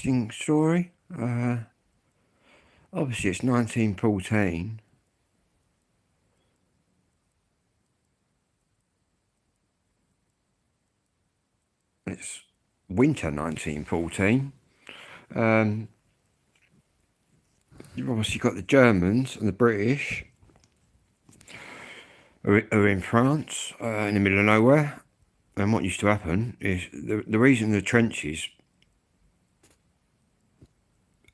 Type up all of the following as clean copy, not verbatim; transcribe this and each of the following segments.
interesting story. Obviously, it's 1914. It's winter 1914. You've obviously got the Germans and the British are in France, in the middle of nowhere. And what used to happen is the reason the trenches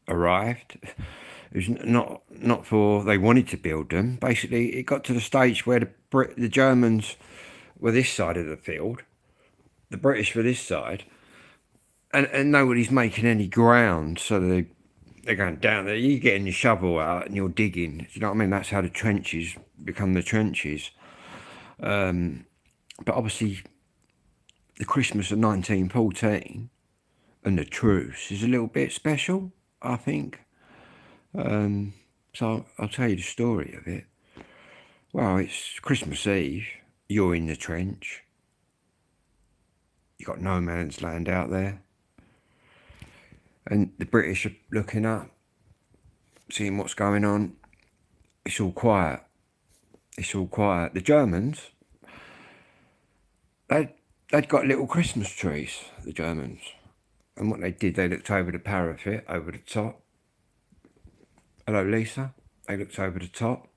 arrived is not for they wanted to build them. Basically, it got to the stage where the Germans were this side of the field, the British were this side, and nobody's making any ground, so they're going down there. You're getting your shovel out and you're digging. Do you know what I mean? That's how the trenches become the trenches. But obviously, the Christmas of 1914 and the truce is a little bit special, I think. So I'll tell you the story of it. Well, it's Christmas Eve. You're in the trench. You got no man's land out there. And the British are looking up, seeing what's going on. It's all quiet. It's all quiet. The Germans, they'd got little Christmas trees, the Germans. And what they did, they looked over the parapet, over the top. Hello, Lisa. They looked over the top.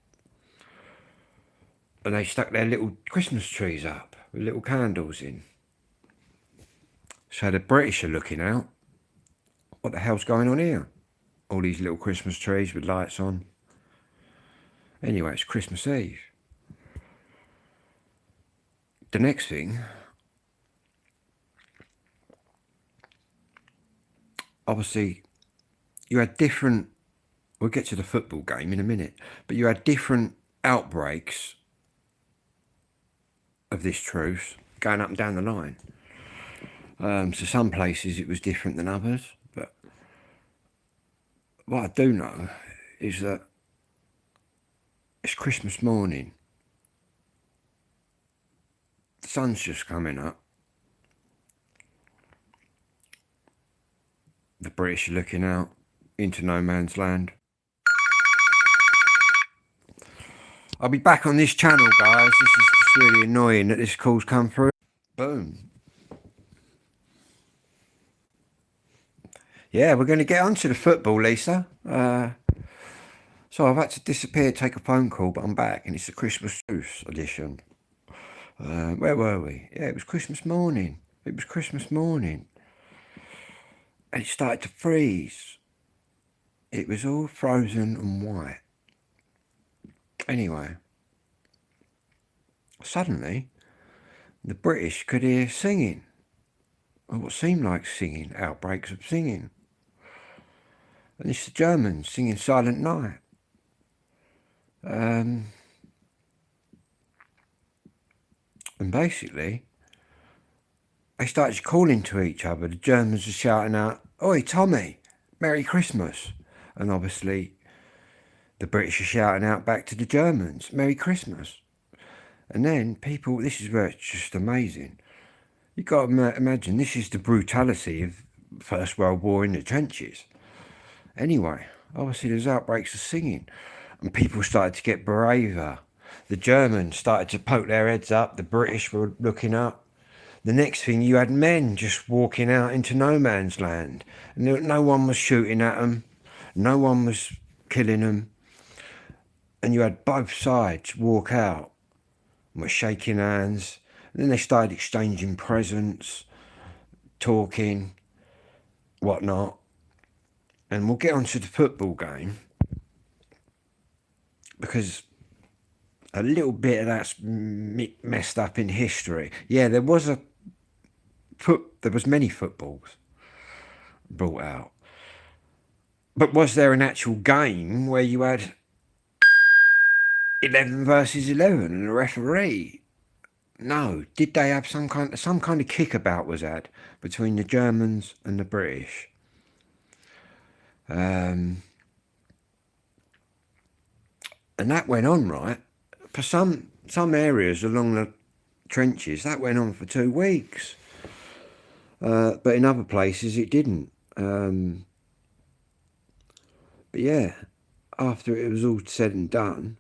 And they stuck their little Christmas trees up with little candles in. So the British are looking out. What the hell's going on here? All these little Christmas trees with lights on. Anyway, it's Christmas Eve. The next thing, obviously, you had different, we'll get to the football game in a minute, but you had different outbreaks of this truce going up and down the line. So some places it was different than others, but what I do know is that it's Christmas morning. The sun's just coming up. The British are looking out into no man's land. I'll be back on this channel, guys. This is just really annoying that this call's come through. Boom. Yeah, we're going to get onto the football, Lisa. So I've had to disappear, take a phone call, but I'm back, and it's the Christmas Truce edition. Where were we? Yeah, it was Christmas morning. It was Christmas morning. And it started to freeze. It was all frozen and white. Anyway, suddenly, the British could hear singing. Or what seemed like singing, outbreaks of singing. And it's the Germans singing Silent Night. And basically, they started calling to each other. The Germans were shouting out, "Oi, Tommy, Merry Christmas." And obviously, the British are shouting out back to the Germans, "Merry Christmas." And then people, this is where it's just amazing. You've got to imagine, this is the brutality of First World War in the trenches. Anyway, obviously there's outbreaks of singing. And people started to get braver. The Germans started to poke their heads up. The British were looking up. The next thing, you had men just walking out into no man's land. And no one was shooting at them. No one was killing them. And you had both sides walk out and were shaking hands. And then they started exchanging presents, talking, whatnot. And we'll get onto the football game, because a little bit of that's messed up in history. Yeah, there was many footballs brought out. But was there an actual game where you had 11 versus 11 and a referee? No. Did they have some kind of kickabout was had between the Germans and the British? And that went on, right? For some areas along the trenches, that went on for 2 weeks. But in other places, it didn't. But yeah, after it was all said and done,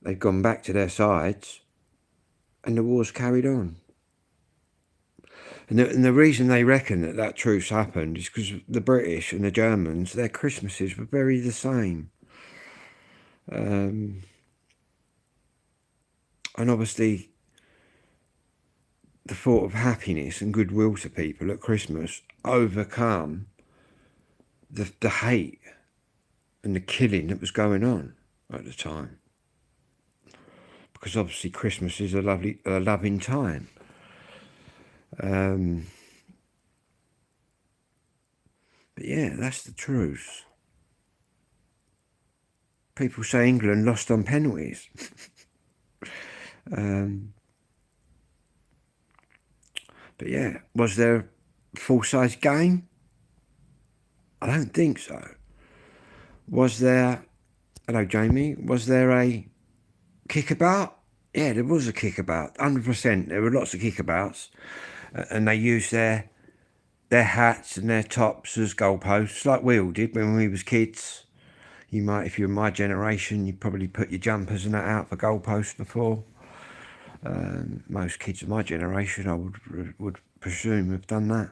they'd gone back to their sides and the war's carried on. And the reason they reckon that truce happened is because the British and the Germans, their Christmases were very the same. And obviously, the thought of happiness and goodwill to people at Christmas overcome the hate and the killing that was going on at the time. Because obviously Christmas is a loving time. But yeah, that's the truth. People say England lost on penalties. But yeah, was there a full-size game? I don't think so. Was there, hello Jamie, was there a kickabout? Yeah, there was a kickabout, 100%. There were lots of kickabouts. And they used their hats and their tops as goalposts, like we all did when we was kids. You might, if you're my generation, you probably put your jumpers and that out for goalposts before. Most kids of my generation, I would presume, have done that.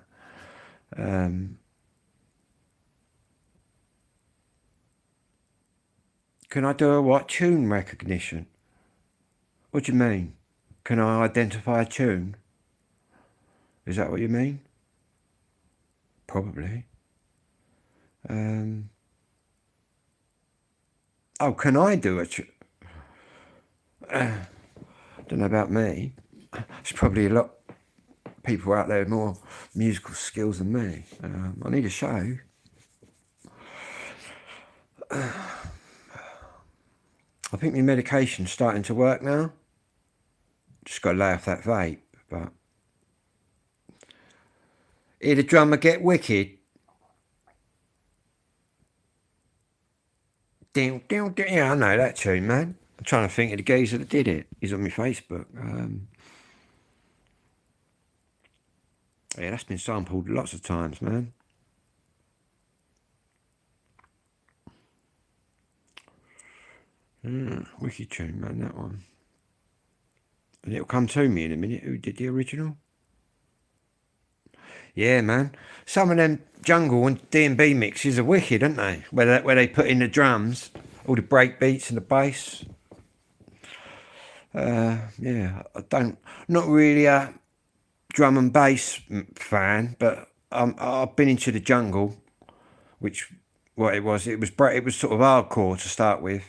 Can I do a what? Tune recognition? What do you mean? Can I identify a tune? Is that what you mean? Probably. Oh, can I do a tune? I don't know about me. There's probably a lot of people out there with more musical skills than me. I need a show. I think my medication's starting to work now. Just got to lay off that vape, but... Hear the drummer get wicked? Yeah, I know that tune, man. I'm trying to think of the geezer that did it. He's on my Facebook. Yeah, that's been sampled lots of times, man. Wicked tune, man, that one. And it'll come to me in a minute. Who did the original? Yeah, man. Some of them jungle and D&B mixes are wicked, aren't they? Where they put in the drums, all the break beats and the bass. Yeah, not really a drum and bass fan, but I've been into the jungle, which it was sort of hardcore to start with,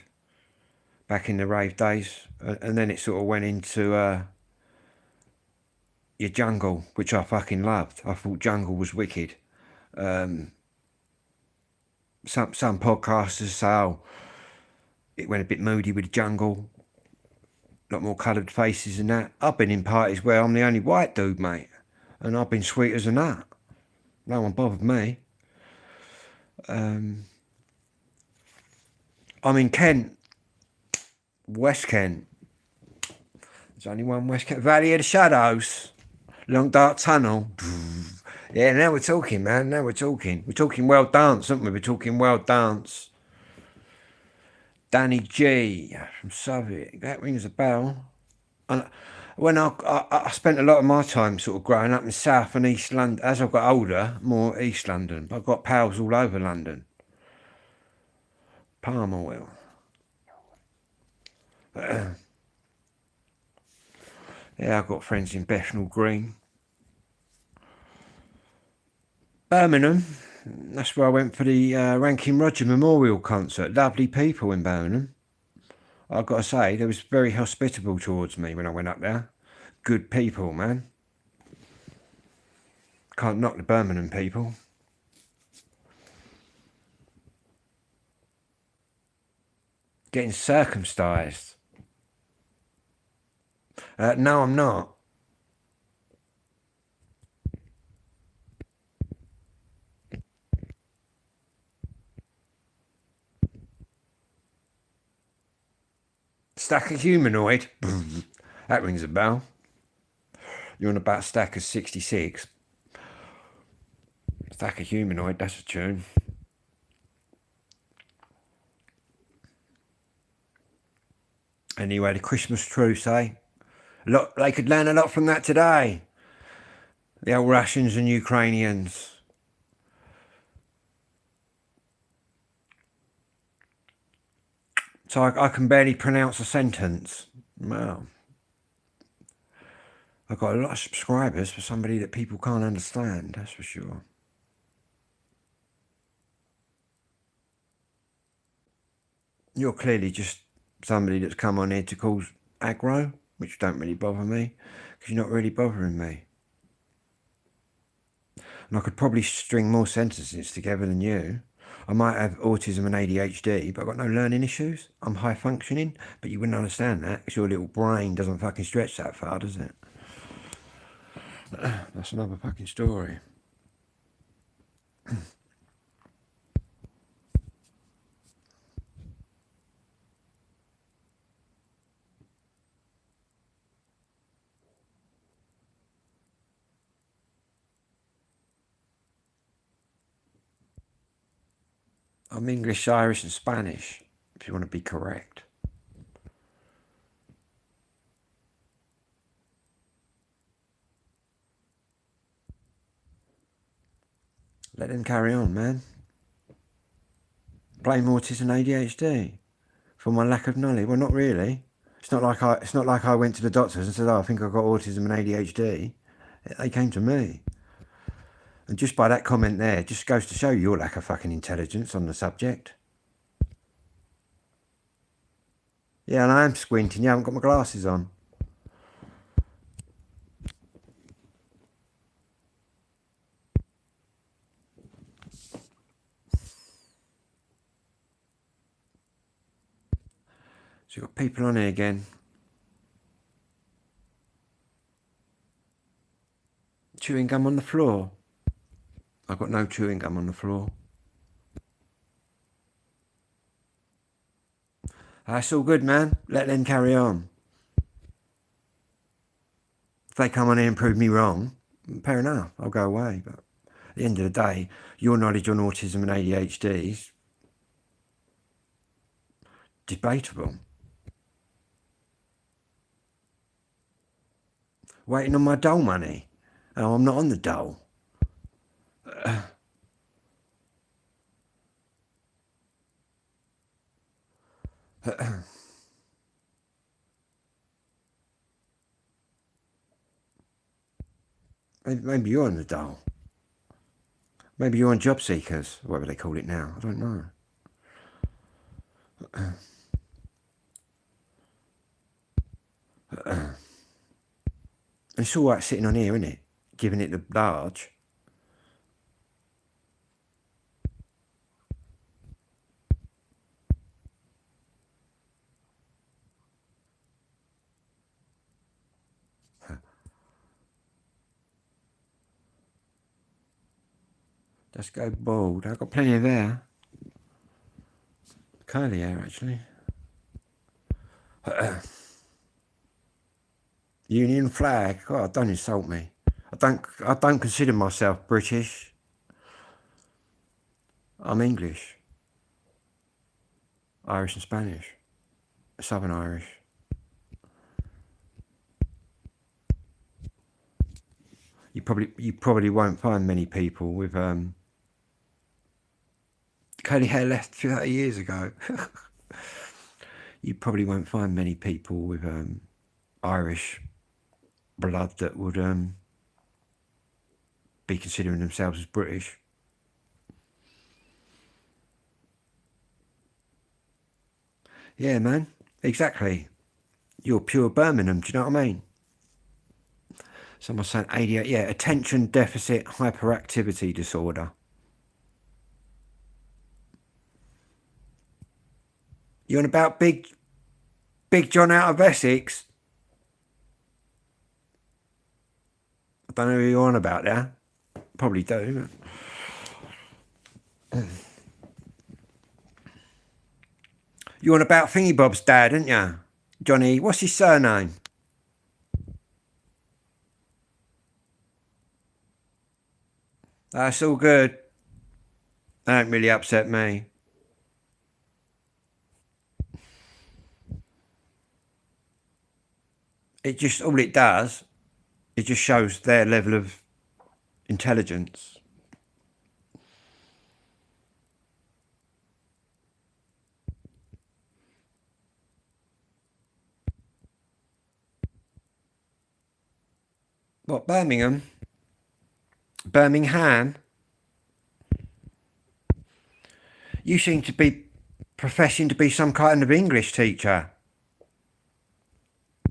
back in the rave days, and then it sort of went into your jungle, which I fucking loved. I thought jungle was wicked. Some podcasters say, oh, it went a bit moody with the jungle, a lot more coloured faces and that. I've been in parties where I'm the only white dude, mate, and I've been sweet as a nut. No one bothered me. I'm in Kent, West Kent. There's only one West Kent. Valley of the Shadows, Long Dark Tunnel. Yeah, now we're talking, man. Now we're talking. We're talking World Dance, aren't we? We're talking World Dance. Danny G from Soviet. That rings a bell. And when I spent a lot of my time sort of growing up in South and East London. As I've got older, more East London. I've got pals all over London. Palmerville. Yeah, I've got friends in Bethnal Green. Birmingham, that's where I went for the Rankin Roger Memorial concert. Lovely people in Birmingham. I've got to say, they was very hospitable towards me when I went up there. Good people, man. Can't knock the Birmingham people. Getting circumcised. No, I'm not. Stack of humanoid. That rings a bell. You're on about Stack of 66. Stack of humanoid, that's a tune. Anyway, the Christmas truce, eh? Look, they could learn a lot from that today. The old Russians and Ukrainians. So I can barely pronounce a sentence. Well, I've got a lot of subscribers for somebody that people can't understand, that's for sure. You're clearly just somebody that's come on here to cause aggro, which don't really bother me, because you're not really bothering me. And I could probably string more sentences together than you. I might have autism and ADHD, but I've got no learning issues. I'm high functioning, but you wouldn't understand that because your little brain doesn't fucking stretch that far, does it? That's another fucking story. I'm English, Irish and Spanish, if you want to be correct. Let them carry on, man. Blame autism and ADHD for my lack of knowledge. Well, not really. It's not like I went to the doctors and said, "Oh, I think I've got autism and ADHD." They came to me. And just by that comment there, just goes to show your lack of fucking intelligence on the subject. Yeah, and I am squinting. You haven't got my glasses on. So you've got people on here again. Chewing gum on the floor. I've got no chewing gum on the floor. That's all good, man. Let them carry on. If they come on here and prove me wrong, fair enough, I'll go away. But at the end of the day, your knowledge on autism and ADHD is debatable. Waiting on my dole money. Oh, I'm not on the dole. Maybe you're on the dole. Maybe you're on job seekers, whatever they call it now. I don't know. It's all right sitting on here, isn't it? Giving it the large. Just go bald. I've got plenty of hair. Curly hair, actually. Union flag. God, don't insult me. I don't consider myself British. I'm English. Irish and Spanish. Southern Irish. You probably won't find many people with curly hair left 30 years ago. You probably won't find many people with Irish blood that would be considering themselves as British. Yeah, man, exactly. You're pure Birmingham, do you know what I mean? Someone's saying 88, yeah, attention deficit hyperactivity disorder. You on about Big John out of Essex? I don't know who you're on about there. Probably do. You're on about Thingy Bob's dad, aren't you? Johnny, what's his surname? That's all good. That don't really upset me. It just, all it does, it just shows their level of intelligence. What, Birmingham? Birmingham? You seem to be professing to be some kind of English teacher,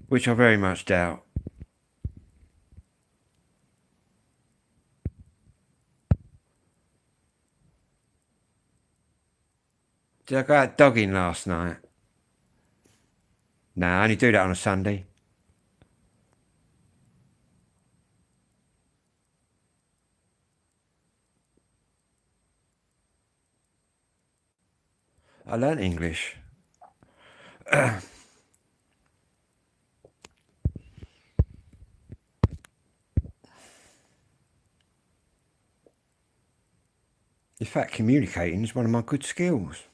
which I very much doubt. Did I go out dogging last night? Nah, I only do that on a Sunday. I learnt English. In fact, communicating is one of my good skills.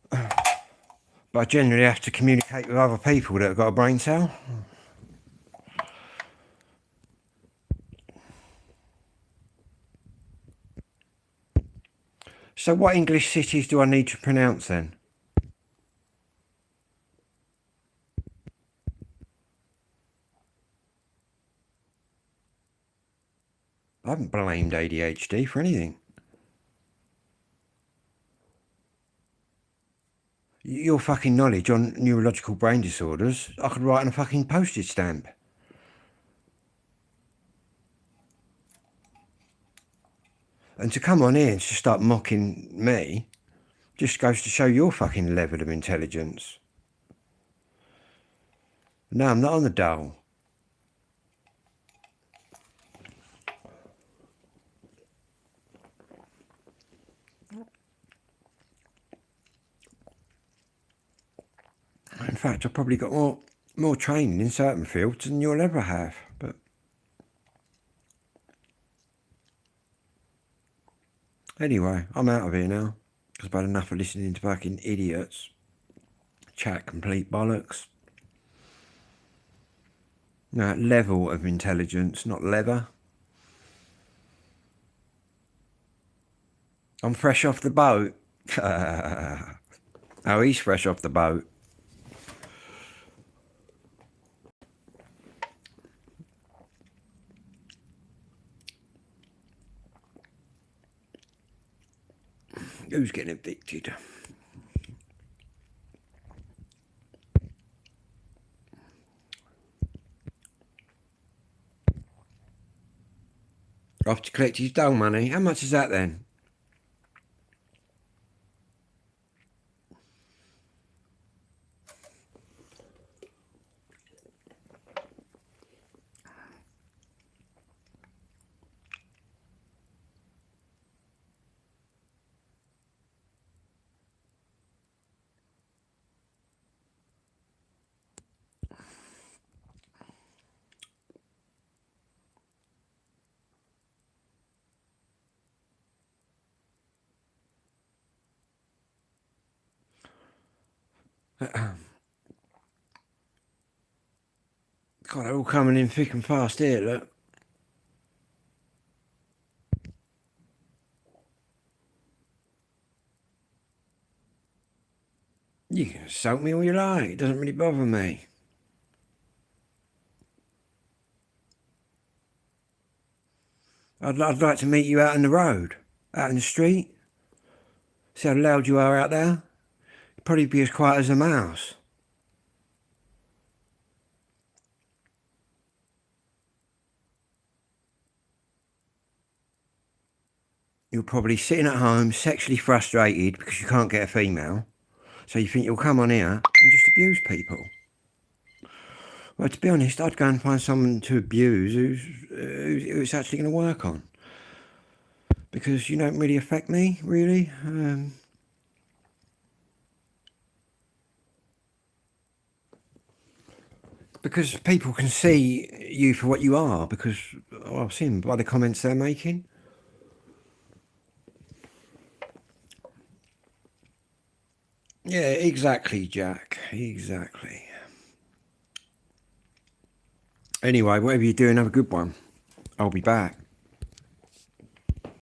But I generally have to communicate with other people that have got a brain cell. So what English cities do I need to pronounce then? I haven't blamed ADHD for anything. Your fucking knowledge on neurological brain disorders, I could write on a fucking postage stamp. And to come on here and just start mocking me just goes to show your fucking level of intelligence. No, I'm not on the dole. In fact, I've probably got more training in certain fields than you'll ever have. But anyway, I'm out of here now. Because I've had enough of listening to fucking idiots chat complete bollocks. No, level of intelligence, not leather. I'm fresh off the boat. Oh, he's fresh off the boat. Who's getting evicted? Off to collect his dole money. How much is that then? God, they're all coming in thick and fast here, look. You can insult me all you like. It doesn't really bother me. I'd like to meet you out on the road, out in the street. See how loud you are out there? You'd probably be as quiet as a mouse. You're probably sitting at home, sexually frustrated because you can't get a female. So you think you'll come on here and just abuse people. Well, to be honest, I'd go and find someone to abuse who's actually going to work on. Because you don't really affect me, really. Because people can see you for what you are, because I've seen by the comments they're making. Yeah, exactly, Jack. Exactly. Anyway, whatever you're doing, have a good one. I'll be back.